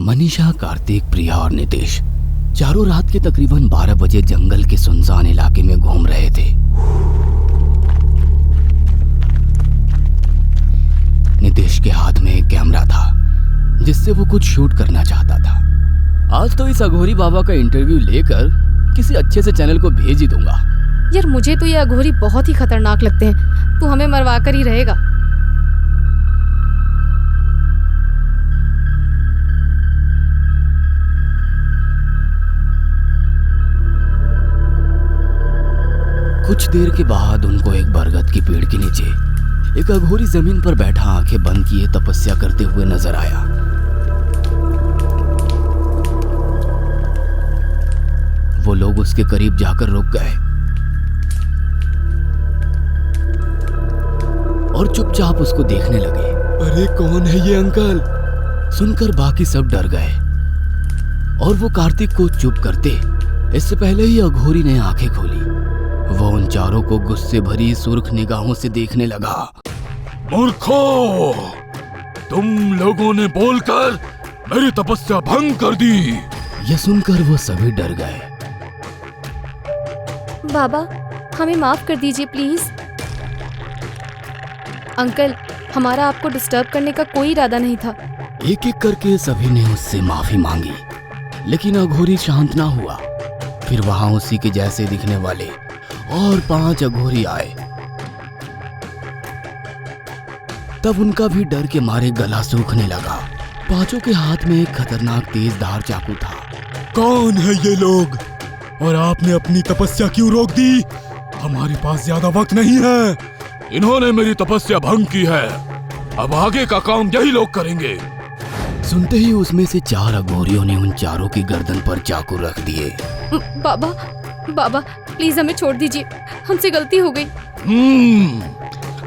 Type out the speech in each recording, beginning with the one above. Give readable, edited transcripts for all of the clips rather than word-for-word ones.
मनीषा, कार्तिक, प्रिया और नितेश चारों रात के तकरीबन 12 बजे जंगल के सुनसान इलाके में घूम रहे थे। नितेश के हाथ में एक कैमरा था जिससे वो कुछ शूट करना चाहता था। आज तो इस अघोरी बाबा का इंटरव्यू लेकर किसी अच्छे से चैनल को भेज ही दूंगा। यार मुझे तो ये अघोरी बहुत ही खतरनाक लगते हैं। तू हमें मरवा कर ही रहेगा। कुछ देर के बाद उनको एक बरगद की पेड़ के नीचे एक अघोरी जमीन पर बैठा आंखें बंद किए तपस्या करते हुए नजर आया। वो लोग उसके करीब जाकर रुक गए और चुपचाप उसको देखने लगे। अरे कौन है ये अंकल? सुनकर बाकी सब डर गए और वो कार्तिक को चुप करते इससे पहले ही अघोरी ने आंखें खोली। वो उन चारों को गुस्से भरी सुर्ख निगाहों से देखने लगा। मूर्खों, तुम लोगों ने बोलकर मेरी तपस्या भंग कर दी। यह सुनकर वो सभी डर गए। बाबा हमें माफ कर दीजिए प्लीज। अंकल, हमारा आपको डिस्टर्ब करने का कोई इरादा नहीं था। एक एक करके सभी ने उससे माफी मांगी, लेकिन अघोरी शांत ना हुआ। फिर वहां उसी के जैसे दिखने वाले और 5 अघोरी आए। तब उनका भी डर के मारे गला सूखने लगा। पांचों के हाथ में एक खतरनाक तेज धार चाकू था। कौन है ये लोग और आपने अपनी तपस्या क्यों रोक दी? हमारे पास ज्यादा वक्त नहीं है। इन्होंने मेरी तपस्या भंग की है। अब आगे का काम यही लोग करेंगे। सुनते ही उसमें से 4 अघोरियों ने उन चारों की गर्दन पर चाकू रख दिए। बाबा बाबा प्लीज हमें छोड़ दीजिए, हमसे गलती हो गई।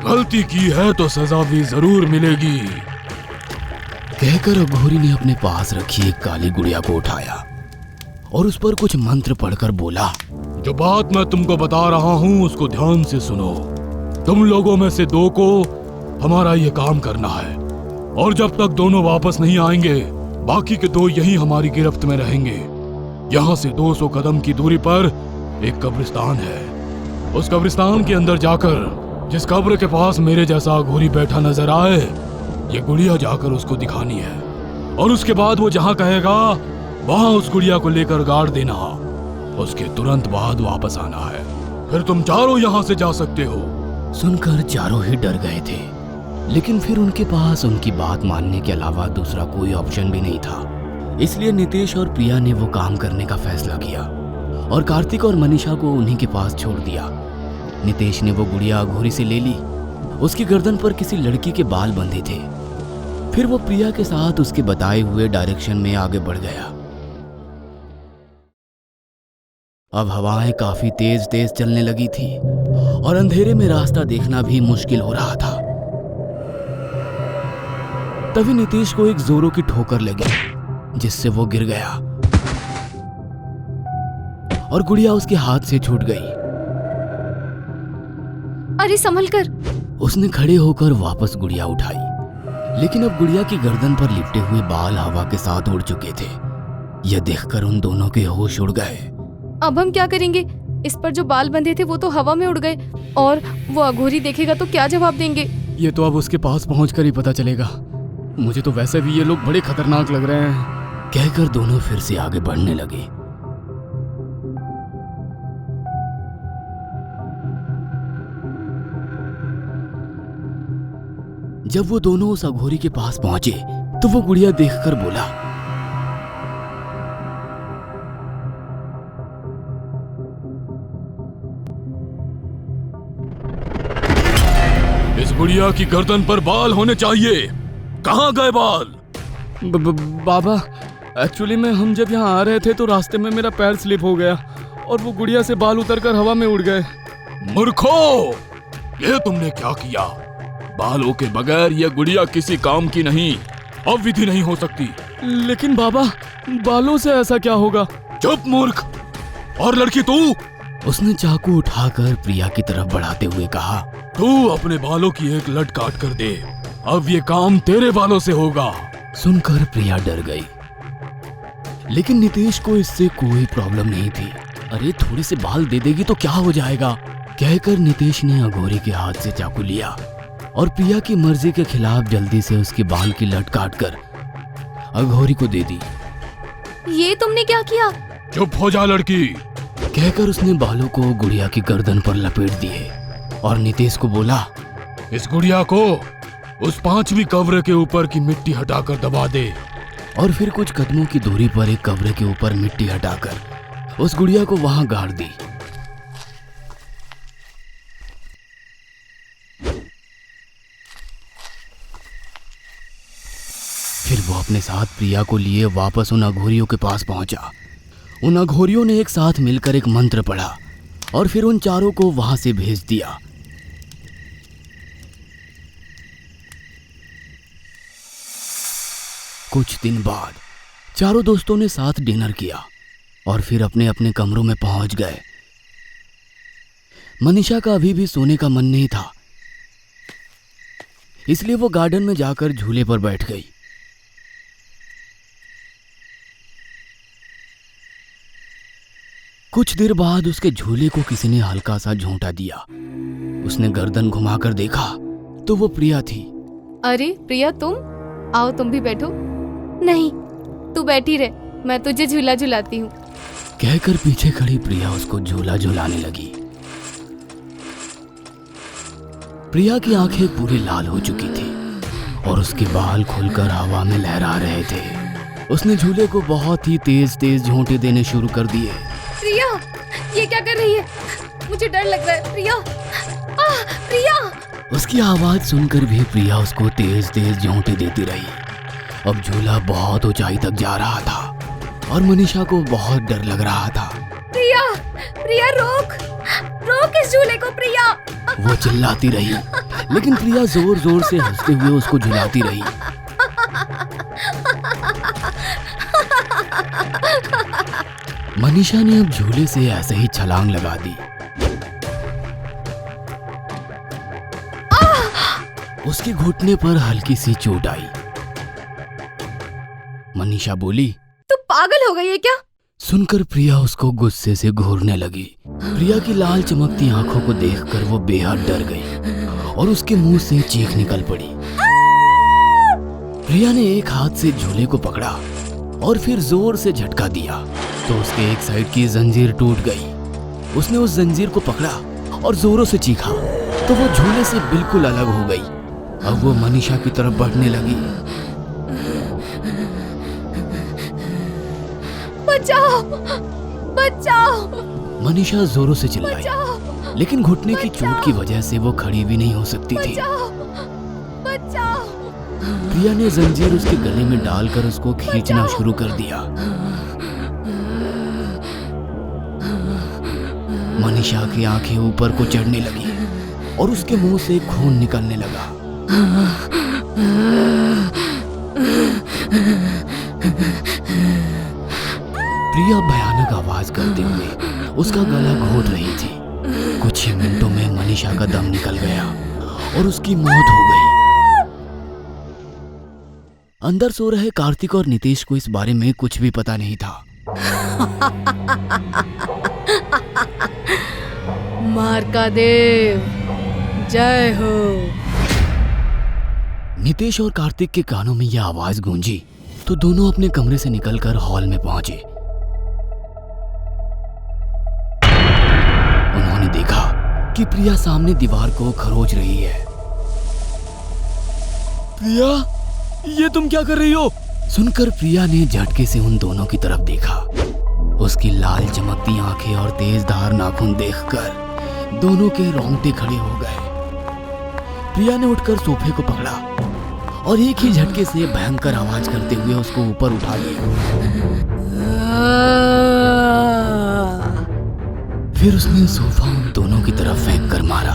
गलती की है तो सजा भी जरूर मिलेगी। कहकर अघोरी ने अपने पास रखी एक काली गुड़िया को उठाया और उस पर कुछ मंत्र पढ़कर बोला, जो बात मैं तुमको बता रहा हूँ उसको ध्यान से सुनो। तुम लोगों में से 2 को हमारा ये काम करना है और जब तक दोनों वापस नहीं आएंगे बाकी के 2 यहीं हमारी गिरफ्त में रहेंगे। यहाँ से 200 कदम की दूरी पर एक कब्रिस्तान है। उस कब्रिस्तान के अंदर जाकर जिस कब्र के पास मेरे जैसा अघोरी बैठा नजर आए, ये गुड़िया जाकर उसको दिखानी है और उसके बाद वो जहाँ कहेगा वहाँ उस गुड़िया को लेकर गाड़ देना। उसके तुरंत बाद वापस आना है, फिर तुम चारों यहाँ से जा सकते हो। सुनकर चारों ही डर गए थे, लेकिन फिर उनके पास उनकी बात मानने के अलावा दूसरा कोई ऑप्शन भी नहीं था। इसलिए नितेश और प्रिया ने वो काम करने का फैसला किया और कार्तिक और मनीषा को उन्हीं के पास छोड़ दिया। नितेश ने वो गुड़िया अघोरी से ले ली। उसकी गर्दन पर किसी लड़की के बाल बंधे थे। फिर वो प्रिया के साथ उसके बताए हुए डायरेक्शन में आगे बढ़ गया। अब हवाएं काफी तेज तेज चलने लगी थी और अंधेरे में रास्ता देखना भी मुश्किल हो रहा था। तभी नितेश को एक जोरों की ठोकर लगी जिससे वो गिर गया और गुड़िया उसके हाथ से छूट गई। अरे संभल कर। उसने खड़े होकर वापस गुड़िया उठाई, लेकिन अब गुड़िया की गर्दन पर लिपटे हुए बाल हवा के साथ उड़ चुके थे। यह देखकर उन दोनों के होश उड़ गए। अब हम क्या करेंगे? इस पर जो बाल बंधे थे वो तो हवा में उड़ गए और वो अघोरी देखेगा तो क्या जवाब देंगे? ये तो अब उसके पास पहुंचकर ही पता चलेगा। मुझे तो वैसे भी ये लोग बड़े खतरनाक लग रहे हैं। कहकर दोनों फिर से आगे बढ़ने लगे। जब वो दोनों उस अघोरी के पास पहुंचे तो वो गुड़िया देखकर बोला, इस गुड़िया की गर्दन पर बाल होने चाहिए। कहाँ गए बाल? बाबा एक्चुअली में हम जब यहाँ आ रहे थे तो रास्ते में मेरा पैर स्लिप हो गया और वो गुड़िया से बाल उतरकर हवा में उड़ गए। मूर्खों, ये तुमने क्या किया? बालों के बगैर यह गुड़िया किसी काम की नहीं, अब विधि नहीं हो सकती। लेकिन बाबा बालों से ऐसा क्या होगा? चुप मूर्ख। और लड़की तू? उसने चाकू उठाकर प्रिया की तरफ बढ़ाते हुए कहा, तू अपने बालों की एक लट काट कर दे। अब ये काम तेरे बालों से होगा। सुनकर प्रिया डर गई लेकिन नितेश को इससे कोई प्रॉब्लम नहीं थी। अरे थोड़े से बाल दे देगी तो क्या हो जाएगा, कहकर नितेश ने अघोरी के हाथ से चाकू लिया और प्रिया की मर्जी के खिलाफ जल्दी से उसके बाल की लट काट कर अघोरी को दे दी। ये तुमने क्या किया? चुप हो जा लड़की। कहकर उसने बालों को गुड़िया की गर्दन पर लपेट दिए और नितेश को बोला, इस गुड़िया को उस 5वीं कब्र के ऊपर की मिट्टी हटाकर दबा दे। और फिर कुछ कदमों की दूरी पर एक कब्र के ऊपर मिट्टी हटाकर उस गुड़िया को वहां गाड़ दी। फिर वो अपने साथ प्रिया को लिए वापस उन अघोरियों के पास पहुंचा। उन अघोरियों ने एक साथ मिलकर एक मंत्र पढ़ा और फिर उन चारों को वहां से भेज दिया। कुछ दिन बाद चारों दोस्तों ने साथ डिनर किया और फिर अपने अपने कमरों में पहुंच गए। मनीषा का अभी भी सोने का मन नहीं था, इसलिए वो गार्डन में जाकर झूले पर बैठ गई। कुछ देर बाद उसके झूले को किसी ने हल्का सा झोंटा दिया। उसने गर्दन घुमाकर देखा तो वो प्रिया थी। अरे प्रिया, तुम आओ, तुम भी बैठो। नहीं, तू बैठी रह, मैं तुझे झूला झुलाती हूँ। कहकर पीछे खड़ी प्रिया उसको झूला झुलाने लगी। प्रिया की आंखें पूरी लाल हो चुकी थी और उसके बाल खुलकर हवा में लहरा रहे थे। उसने झूले को बहुत ही तेज तेज झोंटे देने शुरू कर दिए। प्रिया, ये क्या कर रही है? मुझे डर लग रहा है। प्रिया, प्रिया। उसकी आवाज सुनकर भी प्रिया उसको तेज तेज झोंटे देती रही। अब झूला बहुत ऊंचाई तक जा रहा था और मनीषा को बहुत डर लग रहा था। प्रिया, प्रिया रोक, रोक इस झूले को प्रिया। वो चिल्लाती रही, लेकिन प्रिया जोर जोर से हंसते हुए उसको झुलाती रही। मनीषा ने अब झूले से ऐसे ही छलांग लगा दी। उसके घुटने पर हल्की सी चोट आई। मनीषा बोली, तू पागल हो गई है क्या? सुनकर प्रिया उसको गुस्से से घूरने लगी। प्रिया की लाल चमकती आंखों को देखकर वो बेहद डर गई और उसके मुंह से चीख निकल पड़ी। प्रिया ने एक हाथ से झूले को पकड़ा और फिर जोर से झटका दिया तो उसके एक साइड की जंजीर टूट गई। उसने उस जंजीर को पकड़ा और जोरों से चीखा तो वो झूले से बिल्कुल अलग हो गई। अब वो मनीषा की तरफ बढ़ने लगी। बचाओ, बचाओ, मनीषा जोरों से चिल्लाई, बचाओ, लेकिन घुटने की चोट की वजह से वो खड़ी भी नहीं हो सकती थी। बचाओ, बचाओ। प्रिया ने जंजीर उसके गले में डालकर उसको खींचना शुरू कर दिया। मनीषा की आंखें ऊपर को चढ़ने लगी और उसके मुंह से खून निकलने लगा। प्रिया भयानक आवाज करते हुए उसका गला घोट रही थी। कुछ ही मिनटों में मनीषा का दम निकल गया और उसकी मौत हो गई। अंदर सो रहे कार्तिक और नितेश को इस बारे में कुछ भी पता नहीं था। मार्कादेव, जय हो। नितेश और कार्तिक के कानों में यह आवाज गूंजी तो दोनों अपने कमरे से निकलकर हॉल में पहुंचे। उन्होंने देखा कि प्रिया सामने दीवार को खरोच रही है। प्रिया, ये तुम क्या कर रही हो? सुनकर प्रिया ने झटके से उन दोनों की तरफ देखा। उसकी लाल चमकती आंखें और तेज धार नाखून देखकर दोनों के रोंगटे खड़े हो गए। प्रिया ने उठकर सोफे को पकड़ा और एक ही झटके से भयंकर आवाज करते हुए उसको ऊपर उठा लिया। फिर उसने सोफा उन दोनों की तरफ फेंक कर मारा,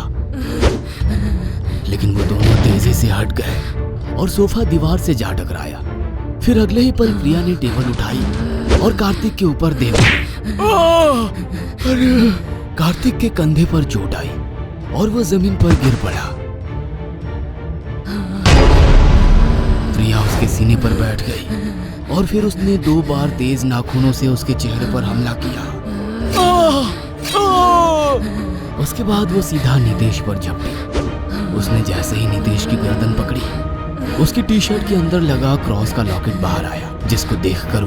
लेकिन वो दोनों तेजी से हट गए और सोफा दीवार से जा टकराया। फिर अगले ही पल प्रिया ने टेबल उठाई और कार्तिक के ऊपर दे मारी। कार्तिक के कंधे पर चोट आई और वो जमीन पर गिर पड़ा। प्रिया उसके सीने पर बैठ गई और फिर उसने 2 बार तेज नाखूनों से उसके चेहरे पर हमला किया। उसके बाद वो सीधा नितेश पर झपटी। उसने जैसे ही नितेश की गर्दन पकड़ी, उसकी टी शर्ट के अंदर लगा क्रॉस का लॉकेट बाहर आया, जिसको देखकर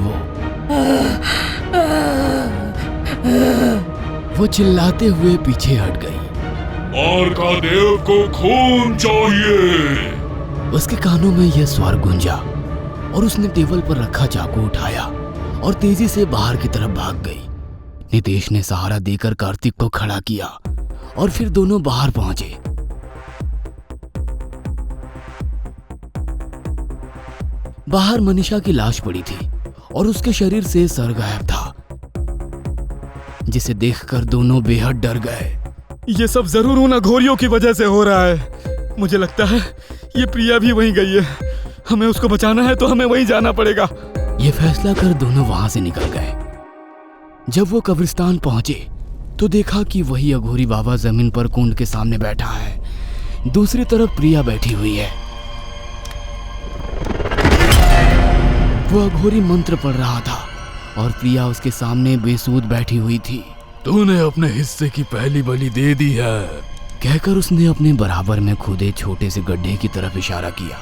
वो चिल्लाते हुए पीछे हट गई। द्वारकादेव को खून चाहिए। उसके कानों में यह स्वर गूंजा और उसने टेबल पर रखा चाकू उठाया और तेजी से बाहर की तरफ भाग गई। नितेश ने सहारा देकर कार्तिक को खड़ा किया और फिर दोनों बाहर पहुंचे। बाहर मनीषा की लाश पड़ी थी और उसके शरीर से सर गायब था, जिसे देखकर दोनों बेहद डर गए। ये सब जरूर उन अघोरियों की वजह से हो रहा है। मुझे लगता है ये प्रिया भी वहीं गई है। हमें उसको बचाना है तो हमें वहीं जाना पड़ेगा। ये फैसला कर दोनों वहां से निकल गए। जब वो कब्रिस्तान पहुंचे तो देखा कि वही अघोरी बाबा जमीन पर कुंड के सामने बैठा है। दूसरी तरफ प्रिया बैठी हुई है। वो अघोरी मंत्र पढ़ रहा था और प्रिया उसके सामने बेसूध बैठी हुई थी। तूने अपने हिस्से की पहली बलि दे दी है, कहकर उसने अपने बराबर में खुदे छोटे से गड्ढे की तरफ इशारा किया।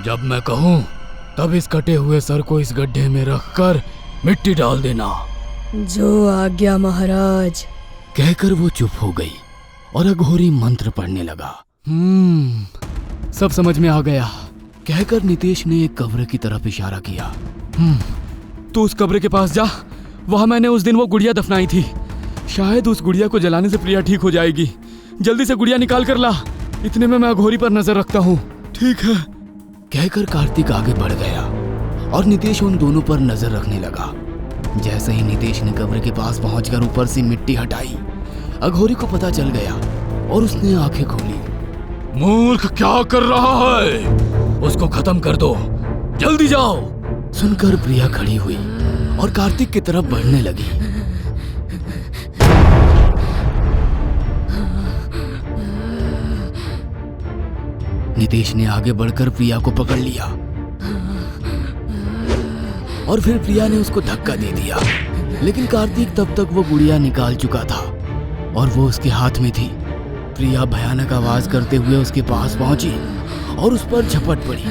जब मैं कहूँ तब इस कटे हुए सर को इस गड्ढे में रखकर मिट्टी डाल देना। जो आज्ञा महाराज, कहकर वो चुप हो गई और अघोरी मंत्र पढ़ने लगा। सब समझ में आ गया, कहकर नितेश ने एक कब्र की तरफ इशारा किया। तू उस कब्र के पास जा, वहां मैंने उस दिन वो गुड़िया दफनाई थी। शायद उस गुड़िया को जलाने से प्रिया ठीक हो जाएगी। जल्दी से गुड़िया निकाल कर ला। इतने में मैं अघोरी पर नजर रखता हूँ। ठीक है, कहकर कार्तिक आगे बढ़ गया और नितेश उन दोनों पर नजर रखने लगा। जैसे ही नितेश ने कब्र के पास पहुंचकर ऊपर से मिट्टी हटाई, अघोरी को पता चल गया और उसने आंखें खोली। मूर्ख, क्या कर रहा है? उसको खत्म कर दो, जल्दी जाओ। सुनकर प्रिया खड़ी हुई और कार्तिक की तरफ बढ़ने लगी। नितेश ने आगे बढ़कर प्रिया को पकड़ लिया और फिर प्रिया ने उसको धक्का दे दिया, लेकिन कार्तिक तब तक वो गुड़िया निकाल चुका था और वो उसके हाथ में थी। प्रिया भयानक आवाज करते हुए उसके पास पहुंची और उस पर झपट पड़ी।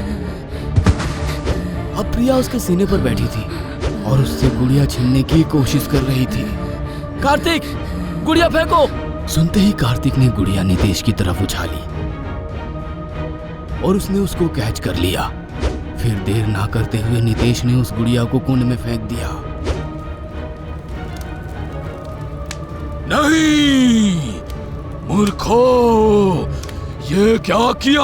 अब प्रिया उसके सीने पर बैठी थी और उससे गुड़िया छीनने की कोशिश कर रही थी। कार्तिक, गुड़िया फेंको। सुनते ही कार्तिक ने गुड़िया नितेश की तरफ उछाली और उसने उसको कैच कर लिया। फिर देर ना करते हुए नितेश ने उस गुड़िया को कुंड में फेंक दिया। नहीं मूर्खो, ये क्या किया?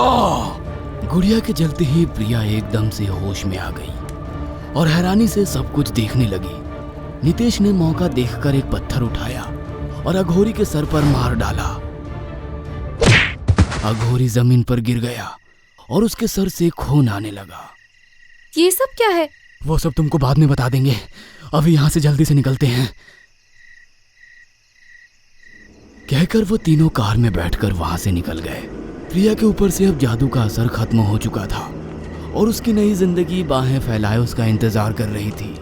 गुड़िया के जलते ही प्रिया एकदम से होश में आ गई और हैरानी से सब कुछ देखने लगी। नितेश ने मौका देखकर एक पत्थर उठाया और अघोरी के सर पर मार डाला। अघोरी जमीन पर गिर गया और उसके सर से खून आने लगा। ये सब क्या है? वो सब तुमको बाद में बता देंगे, अभी यहाँ से जल्दी से निकलते हैं। कहकर वो तीनों कार में बैठकर वहां से निकल गए। प्रिया के ऊपर से अब जादू का असर खत्म हो चुका था और उसकी नई जिंदगी बाहें फैलाए उसका इंतजार कर रही थी।